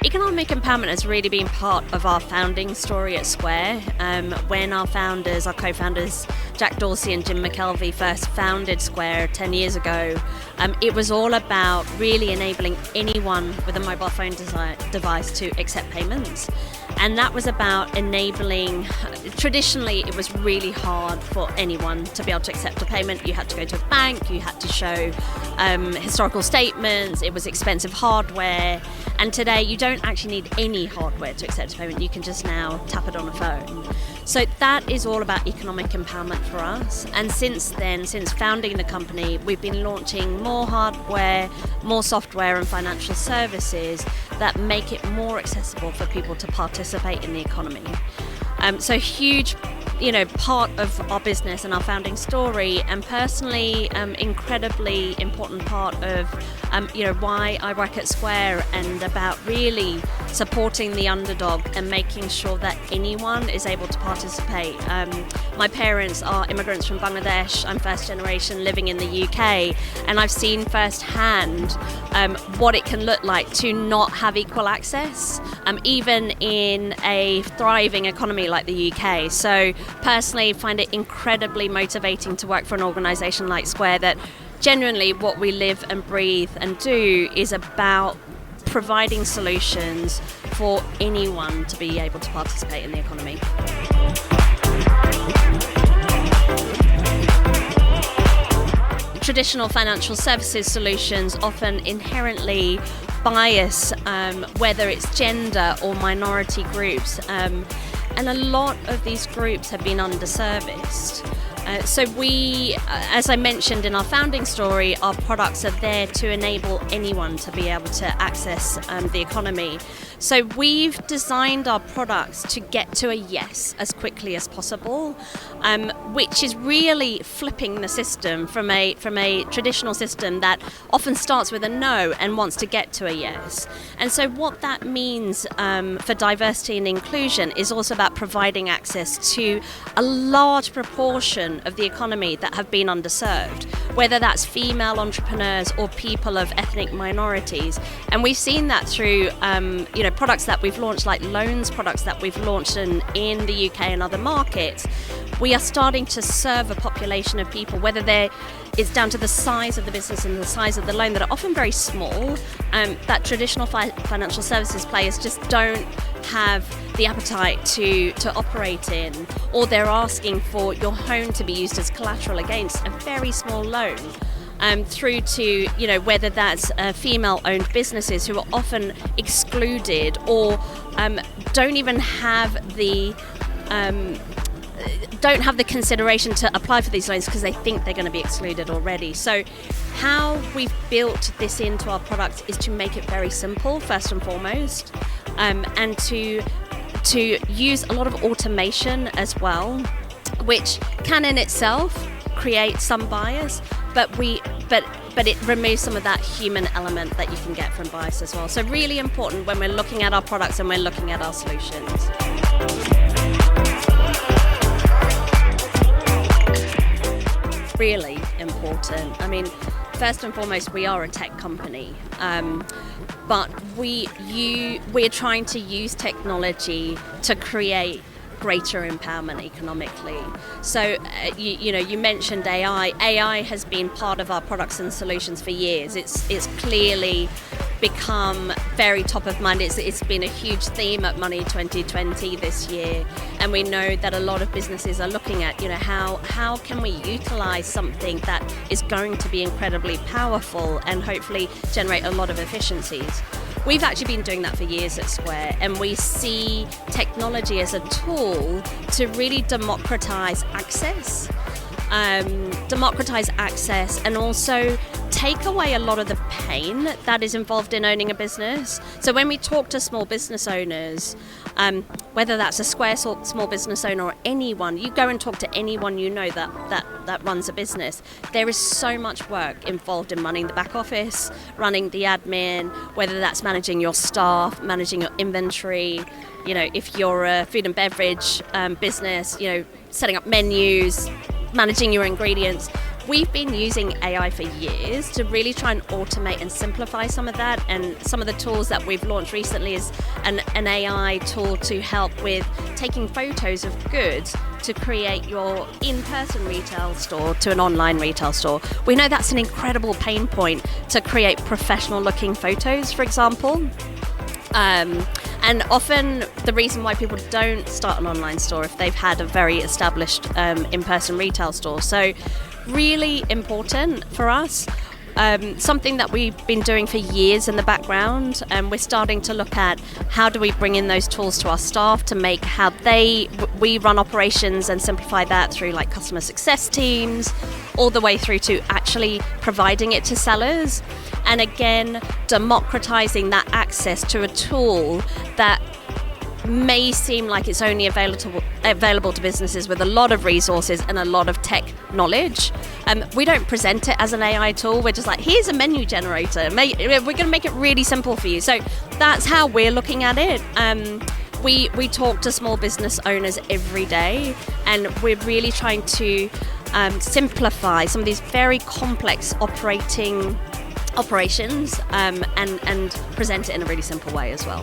Economic empowerment has really been part of our founding story at Square. When our co-founders, Jack Dorsey and Jim McKelvey first founded Square 10 years ago, it was all about really enabling anyone with a mobile phone device to accept payments. And that was about enabling, traditionally it was really hard for anyone to be able to accept a payment. You had to go to a bank, you had to show historical statements, it was expensive hardware. And today you don't actually need any hardware to accept a payment, you can just now tap it on a phone. So that is all about economic empowerment for us. And since then, since founding the company, we've been launching more hardware, more software and financial services that make it more accessible for people to participate in the economy. So huge, part of our business and our founding story, and personally, incredibly important part of, why I work at Square, and about really supporting the underdog and making sure that anyone is able to participate. My parents are immigrants from Bangladesh. I'm first generation living in the UK, and I've seen firsthand what it can look like to not have equal access, even in a thriving economy like the UK. So personally find it incredibly motivating to work for an organisation like Square that genuinely what we live and breathe and do is about providing solutions for anyone to be able to participate in the economy. Traditional financial services solutions often inherently bias, whether it's gender or minority groups, and a lot of these groups have been underserviced. So we, as I mentioned in our founding story, our products are there to enable anyone to be able to access the economy. So we've designed our products to get to a yes as quickly as possible, which is really flipping the system from a traditional system that often starts with a no and wants to get to a yes. And so what that means for diversity and inclusion is also about providing access to a large proportion of the economy that have been underserved, whether that's female entrepreneurs or people of ethnic minorities. And we've seen that through products that we've launched, like loans products that we've launched in the UK and other markets. We are starting to serve a population of people, whether it's down to the size of the business and the size of the loan, that are often very small, that traditional financial services players just don't have the appetite to operate in, or they're asking for your home to be used as collateral against a very small loan. Through to whether that's female-owned businesses who are often excluded or don't even have the consideration to apply for these loans because they think they're going to be excluded already. So how we've built this into our product is to make it very simple, first and foremost, and to use a lot of automation as well, which can in itself create some bias, but it removes some of that human element that you can get from bias as well. So really important when we're looking at our products and we're looking at our solutions. Really important. I mean, first and foremost, we are a tech company, but we're trying to use technology to create greater empowerment economically. So you mentioned AI. AI has been part of our products and solutions for years. It's clearly become very top of mind. It's been a huge theme at Money20 this year, and we know that a lot of businesses are looking at how can we utilize something that is going to be incredibly powerful and hopefully generate a lot of efficiencies. We've actually been doing that for years at Square, and we see technology as a tool to really democratize access, and also take away a lot of the pain that is involved in owning a business. So when we talk to small business owners, whether that's a Square small business owner or anyone, you go and talk to anyone that runs a business, there is so much work involved in running the back office, running the admin, whether that's managing your staff, managing your inventory, if you're a food and beverage business, setting up menus, managing your ingredients. we've been using AI for years to really try and automate and simplify some of that. And some of the tools that we've launched recently is an AI tool to help with taking photos of goods to create your in-person retail store to an online retail store. We know that's an incredible pain point to create professional-looking photos, for example. And often the reason why people don't start an online store if they've had a very established in-person retail store. So really important for us. Something that we've been doing for years in the background, and we're starting to look at how do we bring in those tools to our staff to make how we run operations and simplify that through like customer success teams, all the way through to actually providing it to sellers. And again, democratizing that access to a tool that may seem like it's only available to businesses with a lot of resources and a lot of tech knowledge. We don't present it as an AI tool. We're just like, here's a menu generator. We're going to make it really simple for you. So that's how we're looking at it. We talk to small business owners every day, and we're really trying to simplify some of these very complex operations and present it in a really simple way as well.